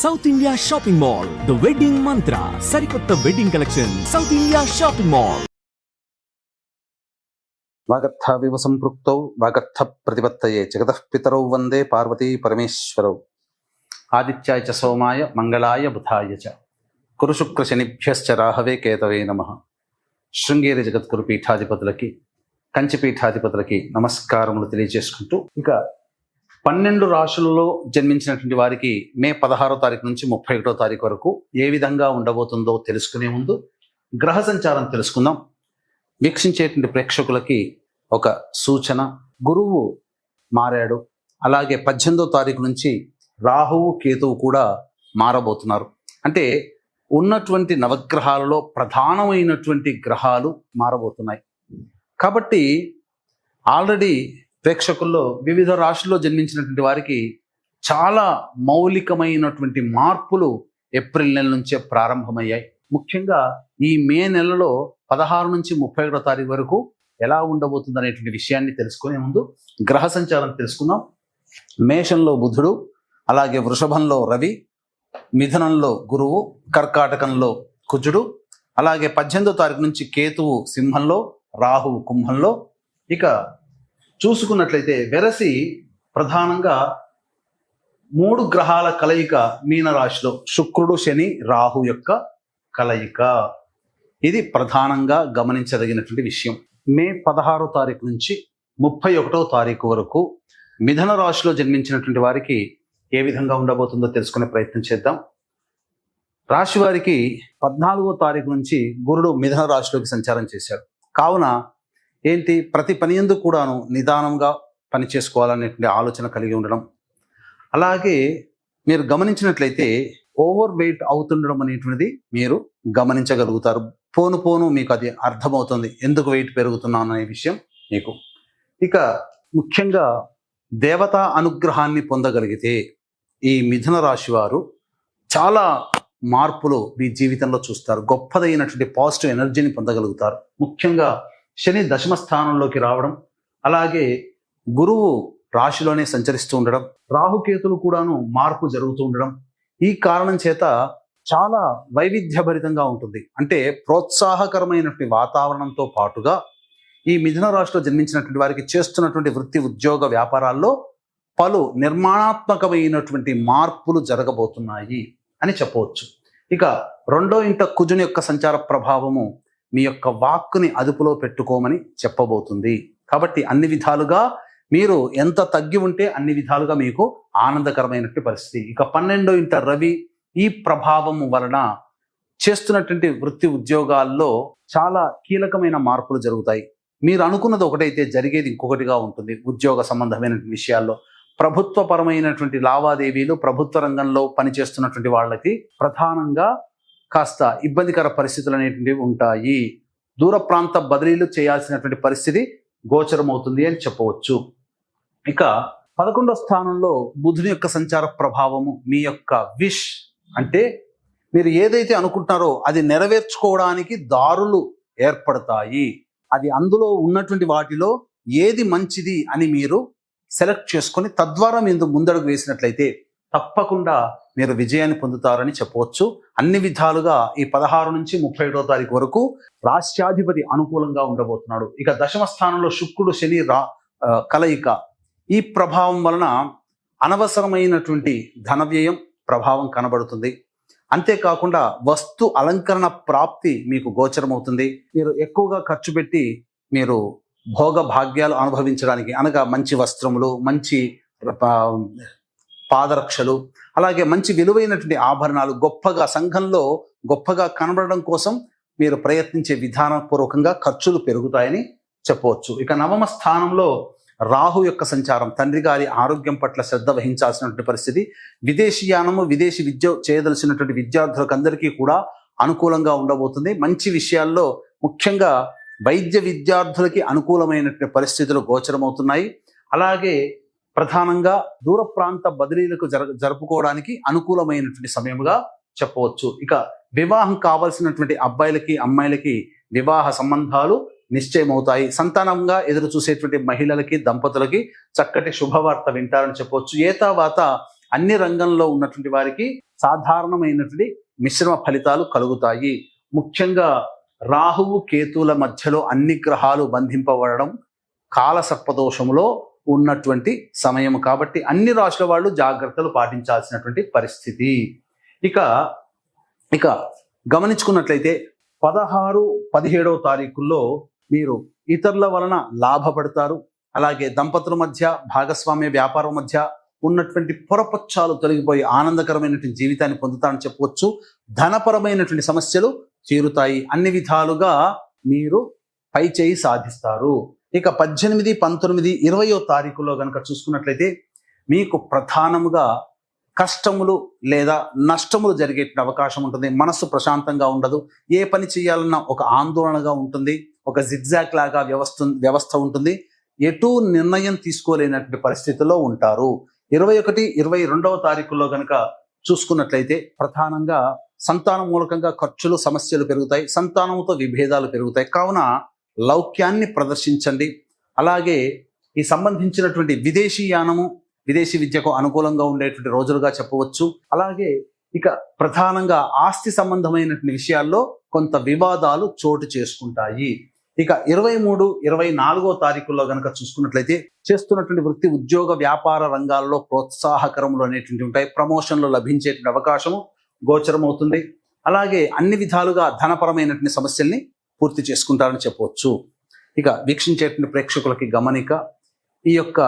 South India shopping mall, the wedding Mantra, సరికొత్త wedding collection, south India shopping mall. వాగర్థావివ సంపృక్తౌ వాగర్థ ప్రతిపత్తయే జగతః పితరౌ వందే పార్వతీ పరమేశ్వరౌ. ఆదిత్యాయ చ సోమాయ మంగళాయ బుధాయ చ కురు శుక్ర శనిభ్యశ్చ రాహవే కేతవే నమః. శృంగేరి జగద్గురు పీఠాధిపతులకి, కంచి పీఠాధిపతులకి నమస్కారములు తెలియజేసుకుంటూ, ఇక 12 రాశులలో జన్మించినటువంటి వారికి మే 16వ తారీఖు నుంచి 31వ తారీఖు వరకు ఏ విధంగా ఉండబోతుందో తెలుసుకునే ముందు గ్రహ సంచారం తెలుసుకుందాం. వీక్షించేటువంటి ప్రేక్షకులకి ఒక సూచన: గురువు మారాడు. అలాగే 18వ తారీఖు నుంచి రాహువు కేతువు కూడా మారబోతున్నారు. అంటే ఉన్నటువంటి నవగ్రహాలలో ప్రధానమైనటువంటి గ్రహాలు మారబోతున్నాయి. కాబట్టి ఆల్రెడీ ప్రేక్షకుల్లో వివిధ రాశుల్లో జన్మించినటువంటి వారికి చాలా మౌలికమైనటువంటి మార్పులు ఏప్రిల్ నెల నుంచే ప్రారంభమయ్యాయి. ముఖ్యంగా ఈ మే నెలలో 16 నుంచి 31వ తారీఖు వరకు ఎలా ఉండబోతుంది అనేటువంటి విషయాన్ని తెలుసుకునే ముందు గ్రహ సంచారం తెలుసుకుందాం. మేషంలో బుధుడు, అలాగే వృషభంలో రవి, మిథునంలో గురువు, కర్కాటకంలో కుజుడు, అలాగే 18వ తారీఖు నుంచి కేతువు సింహంలో, రాహువు కుంభంలో. ఇక చూసుకున్నట్లయితే వెరసి ప్రధానంగా 3 గ్రహాల కలయిక మీనరాశిలో, శుక్రుడు శని రాహు యొక్క కలయిక. ఇది ప్రధానంగా గమనించదగినటువంటి విషయం. మే 16వ తారీఖు నుంచి 31వ తారీఖు వరకు మిథున రాశిలో జన్మించినటువంటి వారికి ఏ విధంగా ఉండబోతుందో తెలుసుకునే ప్రయత్నం చేద్దాం. రాశి వారికి 14వ తారీఖు నుంచి గురుడు మిథున రాశిలోకి సంచారం చేశాడు. కావున ఏంటి, ప్రతి పని యందు కూడాను నిదానంగా పని చేసుకోవాలనేటువంటి ఆలోచన కలిగి ఉండడం. అలాగే మీరు గమనించినట్లయితే ఓవర్ వెయిట్ అవుతుండడం అనేటువంటిది మీరు గమనించగలుగుతారు. పోను పోను మీకు అది అర్థమవుతుంది, ఎందుకు వెయిట్ పెరుగుతున్నాను అనే విషయం మీకు. ఇక ముఖ్యంగా దేవతా అనుగ్రహాన్ని పొందగలిగితే ఈ మిథున రాశి వారు చాలా మార్పులు మీ జీవితంలో చూస్తారు. గొప్పదైనటువంటి పాజిటివ్ ఎనర్జీని పొందగలుగుతారు. ముఖ్యంగా శని దశమ స్థానంలోకి రావడం, అలాగే గురువు రాశిలోనే సంచరిస్తూ ఉండడం, రాహుకేతులు కూడాను మార్పు జరుగుతూ ఉండడం, ఈ కారణం చేత చాలా వైవిధ్యభరితంగా ఉంటుంది. అంటే ప్రోత్సాహకరమైనటువంటి వాతావరణంతో పాటుగా ఈ మిథున రాశిలో జన్మించినటువంటి వారికి చేస్తున్నటువంటి వృత్తి, ఉద్యోగ, వ్యాపారాల్లో పలు నిర్మాణాత్మకమైనటువంటి మార్పులు జరగబోతున్నాయి అని చెప్పవచ్చు. ఇక 2వ ఇంట కుజుని యొక్క సంచార ప్రభావము మీ యొక్క వాక్కుని అదుపులో పెట్టుకోమని చెప్పబోతుంది. కాబట్టి అన్ని విధాలుగా మీరు ఎంత తగ్గి ఉంటే అన్ని విధాలుగా మీకు ఆనందకరమైనటువంటి పరిస్థితి. ఇక 12వ ఇంట రవి, ఈ ప్రభావము వలన చేస్తున్నటువంటి వృత్తి ఉద్యోగాల్లో చాలా కీలకమైన మార్పులు జరుగుతాయి. మీరు అనుకున్నది ఒకటైతే జరిగేది ఇంకొకటిగా ఉంటుంది. ఉద్యోగ సంబంధమైన విషయాల్లో ప్రభుత్వపరమైనటువంటి లావాదేవీలు, ప్రభుత్వ రంగంలో పనిచేస్తున్నటువంటి వాళ్ళకి ప్రధానంగా కాస్త ఇబ్బందికర పరిస్థితులు అనేటువంటివి ఉంటాయి. దూర ప్రాంత బదిలీలు చేయాల్సినటువంటి పరిస్థితి గోచరమవుతుంది అని చెప్పవచ్చు. ఇక 11వ స్థానంలో బుధుని యొక్క సంచార ప్రభావము మీ యొక్క విష్, అంటే మీరు ఏదైతే అనుకుంటున్నారో అది నెరవేర్చుకోవడానికి దారులు ఏర్పడతాయి. అది అందులో ఉన్నటువంటి వాటిలో ఏది మంచిది అని మీరు సెలెక్ట్ చేసుకొని తద్వారా మీరు ముందడుగు వేసినట్లయితే తప్పకుండా మీరు విజయాన్ని పొందుతారని చెప్పవచ్చు. అన్ని విధాలుగా ఈ 16 నుంచి 31వ తారీఖు వరకు రాష్ట్రాధిపతి అనుకూలంగా ఉండబోతున్నాడు. ఇక దశమ స్థానంలో శుక్రుడు శని కలయిక, ఈ ప్రభావం వలన అనవసరమైనటువంటి ధన వ్యయం ప్రభావం కనబడుతుంది. అంతేకాకుండా వస్తు అలంకరణ ప్రాప్తి మీకు గోచరమవుతుంది. మీరు ఎక్కువగా ఖర్చు పెట్టి మీరు భోగ భాగ్యాలు అనుభవించడానికి, అనగా మంచి వస్త్రములు, మంచి పాదరక్షలు, అలాగే మంచి విలువైనటువంటి ఆభరణాలు, గొప్పగా సంఘంలో గొప్పగా కనబడడం కోసం మీరు ప్రయత్నించే విధానపూర్వకంగా ఖర్చులు పెరుగుతాయని చెప్పవచ్చు. ఇక 9వ స్థానంలో రాహు యొక్క సంచారం తండ్రి గారి ఆరోగ్యం పట్ల శ్రద్ధ వహించాల్సినటువంటి పరిస్థితి. విదేశీయానము, విదేశీ విద్య చేయదలసినటువంటి విద్యార్థులకు అందరికీ కూడా అనుకూలంగా ఉండబోతుంది. మంచి విషయాల్లో ముఖ్యంగా వైద్య విద్యార్థులకి అనుకూలమైనటువంటి పరిస్థితులు గోచరమవుతున్నాయి. అలాగే ప్రధానంగా దూర ప్రాంత బదిలీలకు జరుపుకోవడానికి అనుకూలమైనటువంటి సమయముగా చెప్పవచ్చు. ఇక వివాహం కావాల్సినటువంటి అబ్బాయిలకి, అమ్మాయిలకి వివాహ సంబంధాలు నిశ్చయమవుతాయి. సంతానంగా ఎదురు చూసేటువంటి మహిళలకి, దంపతులకి చక్కటి శుభవార్త వింటారని చెప్పవచ్చు. ఏతావాత అన్ని రంగంలో ఉన్నటువంటి వారికి సాధారణమైనటువంటి మిశ్రమ ఫలితాలు కలుగుతాయి. ముఖ్యంగా రాహువు కేతువుల మధ్యలో అన్ని గ్రహాలు బంధింపబడడం కాలసర్పదోషములో ఉన్నటువంటి సమయం కాబట్టి అన్ని రాశుల వాళ్ళు జాగ్రత్తలు పాటించాల్సినటువంటి పరిస్థితి. ఇక గమనించుకున్నట్లయితే 16, 17వ తారీఖుల్లో మీరు ఇతరుల వలన లాభపడతారు. అలాగే దంపతుల మధ్య, భాగస్వామ్య వ్యాపారం మధ్య ఉన్నటువంటి పొరపచ్చాలు తొలగిపోయి ఆనందకరమైనటువంటి జీవితాన్ని పొందుతారని చెప్పవచ్చు. ధనపరమైనటువంటి సమస్యలు తీరుతాయి. అన్ని విధాలుగా మీరు పై చేయి సాధిస్తారు. ఇక 18, 19, 20వ తారీఖులో కనుక చూసుకున్నట్లయితే మీకు ప్రధానముగా కష్టములు లేదా నష్టములు జరిగే అవకాశం ఉంటుంది. మనస్సు ప్రశాంతంగా ఉండదు. ఏ పని చేయాలన్నా ఒక ఆందోళనగా ఉంటుంది. ఒక జిగ్జాగ్ లాగా వ్యవస్థ ఉంటుంది. ఎటు నిర్ణయం తీసుకోలేనటువంటి పరిస్థితుల్లో ఉంటారు. 21, 22వ తారీఖుల్లో కనుక చూసుకున్నట్లయితే ప్రధానంగా సంతానం మూలకంగా ఖర్చులు, సమస్యలు పెరుగుతాయి. సంతానంతో విభేదాలు పెరుగుతాయి. కావున లౌక్యాన్ని ప్రదర్శించండి. అలాగే ఈ సంబంధించినటువంటి విదేశీయానము, విదేశీ విద్యకు అనుకూలంగా ఉండేటువంటి రోజులుగా చెప్పవచ్చు. అలాగే ఇక ప్రధానంగా ఆస్తి సంబంధమైనటువంటి విషయాల్లో కొంత వివాదాలు చోటు చేసుకుంటాయి. ఇక 23, 24వ తారీఖుల్లో కనుక చూసుకున్నట్లయితే చేస్తున్నటువంటి వృత్తి, ఉద్యోగ, వ్యాపార రంగాల్లో ప్రోత్సాహకరములు అనేటువంటి ఉంటాయి. ప్రమోషన్లు లభించేటువంటి అవకాశము గోచరమవుతుంది. అలాగే అన్ని విధాలుగా ధనపరమైనటువంటి సమస్యల్ని పూర్తి చేసుకుంటారని చెప్పవచ్చు. ఇక వీక్షించేటువంటి ప్రేక్షకులకి గమనిక, ఈ యొక్క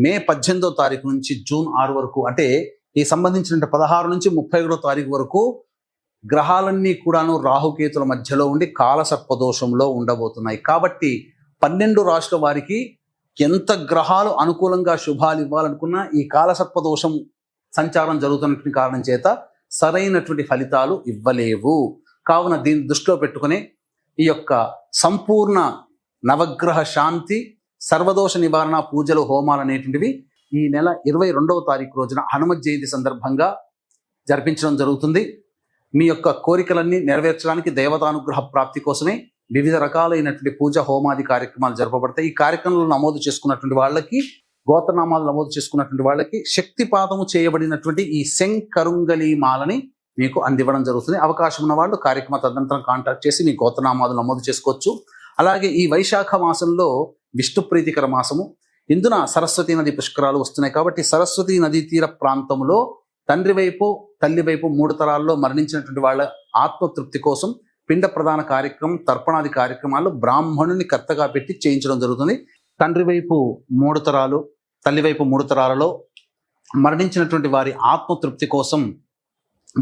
మే 18వ తారీఖు నుంచి జూన్ 6 వరకు, అంటే ఈ సంబంధించిన 16 నుంచి 31వ తారీఖు వరకు గ్రహాలన్నీ కూడాను రాహుకేతుల మధ్యలో ఉండి కాలసర్పదోషంలో ఉండబోతున్నాయి. కాబట్టి 12 రాశుల వారికి ఎంత గ్రహాలు అనుకూలంగా శుభాలు ఇవ్వాలనుకున్నా ఈ కాలసర్పదోషం సంచారం జరుగుతున్నటువంటి కారణం చేత సరైనటువంటి ఫలితాలు ఇవ్వలేవు. కావున దీన్ని దృష్టిలో పెట్టుకుని ఈ యొక్క సంపూర్ణ నవగ్రహ శాంతి, సర్వదోష నివారణ పూజలు, హోమాలు అనేటువంటివి ఈ నెల 22వ తారీఖు రోజున హనుమత్ జయంతి సందర్భంగా జరిపించడం జరుగుతుంది. మీ యొక్క కోరికలన్నీ నెరవేర్చడానికి, దేవతానుగ్రహ ప్రాప్తి కోసమే వివిధ రకాలైనటువంటి పూజ, హోమాది కార్యక్రమాలు జరపబడతాయి. ఈ కార్యక్రమంలో నమోదు చేసుకున్నటువంటి వాళ్ళకి, గోత్రనామాలు నమోదు చేసుకున్నటువంటి వాళ్ళకి శక్తిపాతము చేయబడినటువంటి ఈ శంకరుంగలి మాలని మీకు అందివ్వడం జరుగుతుంది. అవకాశం ఉన్న వాళ్ళు కార్యక్రమ తదనంతరం కాంటాక్ట్ చేసి మీ గోత్రనామాలు నమోదు చేసుకోవచ్చు. అలాగే ఈ వైశాఖ మాసంలో విష్ణు ప్రీతికర మాసము. ఇందున సరస్వతీ నది పుష్కరాలు వస్తున్నాయి. కాబట్టి సరస్వతీ నదీ తీర ప్రాంతంలో తండ్రి వైపు, తల్లి వైపు 3 తరాల్లో మరణించినటువంటి వాళ్ళ ఆత్మతృప్తి కోసం పిండ ప్రదాన కార్యక్రమం, తర్పణాది కార్యక్రమాలు బ్రాహ్మణుని కర్తగా పెట్టి చేయించడం జరుగుతుంది. తండ్రి వైపు 3 తరాలు, తల్లి వైపు 3 తరాలలో మరణించినటువంటి వారి ఆత్మతృప్తి కోసం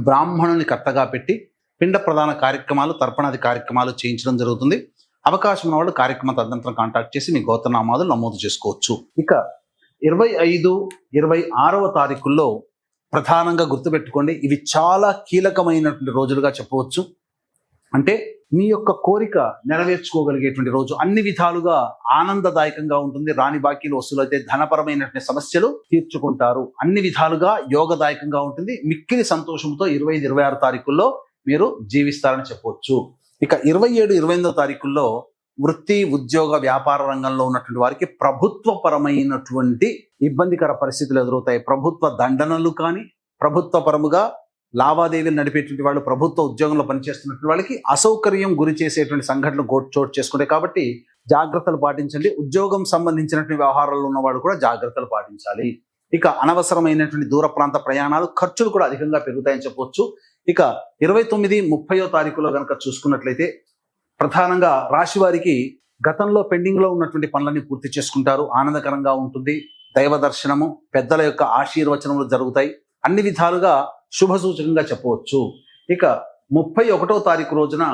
బ్రాహ్మణుని కర్తగా పెట్టి పిండ ప్రదాన కార్యక్రమాలు, తర్పణాది కార్యక్రమాలు చేయించడం జరుగుతుంది. అవకాశం ఉన్న వాళ్ళు కార్యక్రమ తదనంతరం కాంటాక్ట్ చేసి మీ గోత్రనామాలు నమోదు చేసుకోవచ్చు. ఇక 25, 26వ తారీఖుల్లో ప్రధానంగా గుర్తుపెట్టుకోండి, ఇవి చాలా కీలకమైనటువంటి రోజులుగా చెప్పవచ్చు. అంటే మీ యొక్క కోరిక నెరవేర్చుకోగలిగేటువంటి రోజు. అన్ని విధాలుగా ఆనందదాయకంగా ఉంటుంది. రాని బాకీలు వసూలైతే ధనపరమైనటువంటి సమస్యలు తీర్చుకుంటారు. అన్ని విధాలుగా యోగదాయకంగా ఉంటుంది. మిక్కిలి సంతోషంతో 25, 26 తారీఖుల్లో మీరు జీవిస్తారని చెప్పవచ్చు. ఇక 27, 28వ తారీఖుల్లో వృత్తి, ఉద్యోగ, వ్యాపార రంగంలో ఉన్నటువంటి వారికి ప్రభుత్వపరమైనటువంటి ఇబ్బందికర పరిస్థితులు ఎదురవుతాయి. ప్రభుత్వ దండనలు కానీ, ప్రభుత్వపరముగా లావాదేవీలు నడిపేటువంటి వాళ్ళు, ప్రభుత్వ ఉద్యోగంలో పనిచేస్తున్నటువంటి వాళ్ళకి అసౌకర్యం గురి చేసేటువంటి సంఘటనలు చోటు చేసుకుంటాయి. కాబట్టి జాగ్రత్తలు పాటించండి. ఉద్యోగం సంబంధించినటువంటి వ్యవహారాల్లో ఉన్నవాళ్ళు కూడా జాగ్రత్తలు పాటించాలి. ఇక అనవసరమైనటువంటి దూర ప్రాంత ప్రయాణాలు, ఖర్చులు కూడా అధికంగా పెరుగుతాయని చెప్పవచ్చు. ఇక 29, 30వ తారీఖులో కనుక చూసుకున్నట్లయితే ప్రధానంగా రాశి వారికి గతంలో పెండింగ్లో ఉన్నటువంటి పనులన్నీ పూర్తి చేసుకుంటారు. ఆనందకరంగా ఉంటుంది. దైవ దర్శనము, పెద్దల యొక్క ఆశీర్వచనములు జరుగుతాయి. అన్ని విధాలుగా శుభ సూచకంగా చెప్పవచ్చు. ఇక 31వ తారీఖు రోజున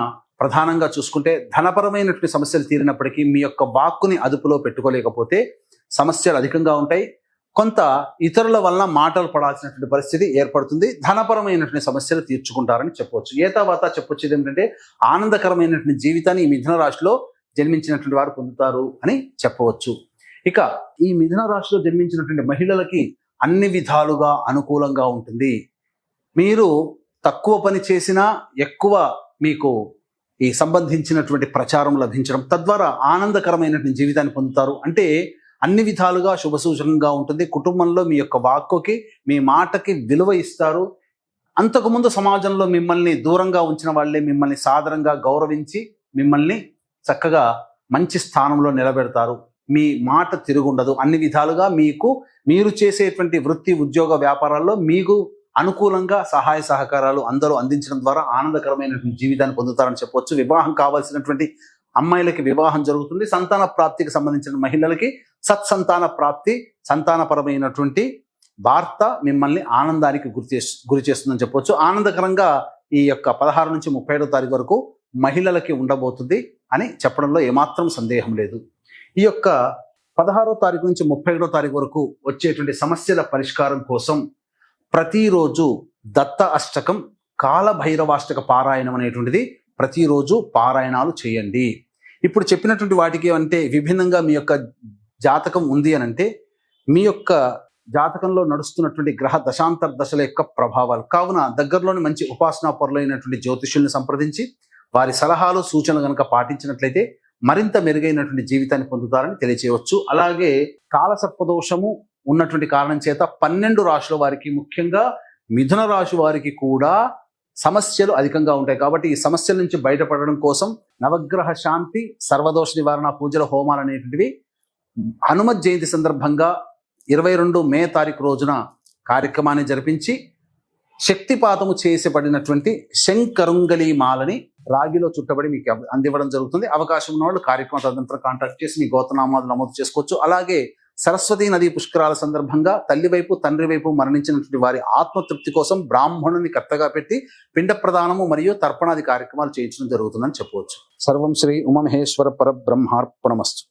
ప్రధానంగా చూసుకుంటే ధనపరమైనటువంటి సమస్యలు తీరినప్పటికీ మీ యొక్క వాక్కుని అదుపులో పెట్టుకోలేకపోతే సమస్యలు అధికంగా ఉంటాయి. కొంత ఇతరుల వలన మాటలు పడాల్సినటువంటి పరిస్థితి ఏర్పడుతుంది. ధనపరమైనటువంటి సమస్యలు తీర్చుకుంటారని చెప్పవచ్చు. ఏతావాత చెప్పొచ్చు ఏంటంటే ఆనందకరమైనటువంటి జీవితాన్ని ఈ మిథున రాశిలో జన్మించినటువంటి వారు పొందుతారు అని చెప్పవచ్చు. ఇక ఈ మిథున రాశిలో జన్మించినటువంటి మహిళలకి అన్ని విధాలుగా అనుకూలంగా ఉంటుంది. మీరు తక్కువ పని చేసినా ఎక్కువ మీకు ఈ సంబంధించినటువంటి ప్రచారం లభించడం, తద్వారా ఆనందకరమైనటువంటి జీవితాన్ని పొందుతారు. అంటే అన్ని విధాలుగా శుభ సూచకంగా ఉంటుంది. కుటుంబంలో మీ యొక్క వాక్కుకి, మీ మాటకి విలువ ఇస్తారు. అంతకుముందు సమాజంలో మిమ్మల్ని దూరంగా ఉంచిన వాళ్ళే మిమ్మల్ని సాదరంగా గౌరవించి మిమ్మల్ని చక్కగా మంచి స్థానంలో నిలబెడతారు. మీ మాట తిరుగుండదు. అన్ని విధాలుగా మీరు చేసేటువంటి వృత్తి, ఉద్యోగ, వ్యాపారాల్లో మీకు అనుకూలంగా సహాయ సహకారాలు అందరూ అందించడం ద్వారా ఆనందకరమైనటువంటి జీవితాన్ని పొందుతారని చెప్పవచ్చు. వివాహం కావాల్సినటువంటి అమ్మాయిలకి వివాహం జరుగుతుంది. సంతాన ప్రాప్తికి సంబంధించిన మహిళలకి సత్సంతాన ప్రాప్తి, సంతానపరమైనటువంటి వార్త మిమ్మల్ని ఆనందానికి గురి చేస్తుందని చెప్పవచ్చు. ఆనందకరంగా ఈ యొక్క 16 నుంచి 37వ తారీఖు వరకు మహిళలకి ఉండబోతుంది అని చెప్పడంలో ఏమాత్రం సందేహం లేదు. ఈ యొక్క 16వ తారీఖు నుంచి 31వ తారీఖు వరకు వచ్చేటువంటి సమస్యల పరిష్కారం కోసం ప్రతిరోజు దత్త అష్టకం, కాలభైరవాష్టక పారాయణం అనేటువంటిది ప్రతిరోజు పారాయణాలు చేయండి. ఇప్పుడు చెప్పినటువంటి వాటికి అంటే విభిన్నంగా మీ యొక్క జాతకం ఉంది అని అంటే మీ యొక్క జాతకంలో నడుస్తున్నటువంటి గ్రహ దశాంతర దశల యొక్క ప్రభావాలు కావున దగ్గరలోని మంచి ఉపాసనా పరులైనటువంటి జ్యోతిష్యుల్ని సంప్రదించి వారి సలహాలు, సూచనలు కనుక పాటించినట్లయితే మరింత మెరుగైనటువంటి జీవితాన్ని పొందుతారని తెలియచేయవచ్చు. అలాగే కాలసర్పదోషము ఉన్నటువంటి కారణం చేత 12 రాశుల వారికి, ముఖ్యంగా మిథున రాశి వారికి కూడా సమస్యలు అధికంగా ఉంటాయి. కాబట్టి ఈ సమస్యల నుంచి బయటపడడం కోసం నవగ్రహ శాంతి, సర్వదోష నివారణ పూజల, హోమాలు అనేటువంటివి హనుమత్ జయంతి సందర్భంగా 22 మే తారీఖు రోజున కార్యక్రమాన్ని జరిపించి శక్తిపాతము చేసబడినటువంటి శంకరుంగలి మాలని రాగిలో చుట్టబడి మీకు అందివ్వడం జరుగుతుంది. అవకాశం ఉన్న వాళ్ళు కార్యక్రమం తదనంతరం కాంటాక్ట్ చేసి మీ గోత్రనామాలు నమోదు చేసుకోవచ్చు. అలాగే సరస్వతీ నదీ పుష్కరాల సందర్భంగా తల్లి వైపు, తండ్రి వైపు మరణించినటువంటి వారి ఆత్మతృప్తి కోసం బ్రాహ్మణుని కర్తగా పెట్టి పిండ ప్రదానము మరియు తర్పణాది కార్యక్రమాలు చేయించడం జరుగుతుందని చెప్పవచ్చు. సర్వం శ్రీ ఉమామహేశ్వర పరబ్రహ్మార్పణమస్తు.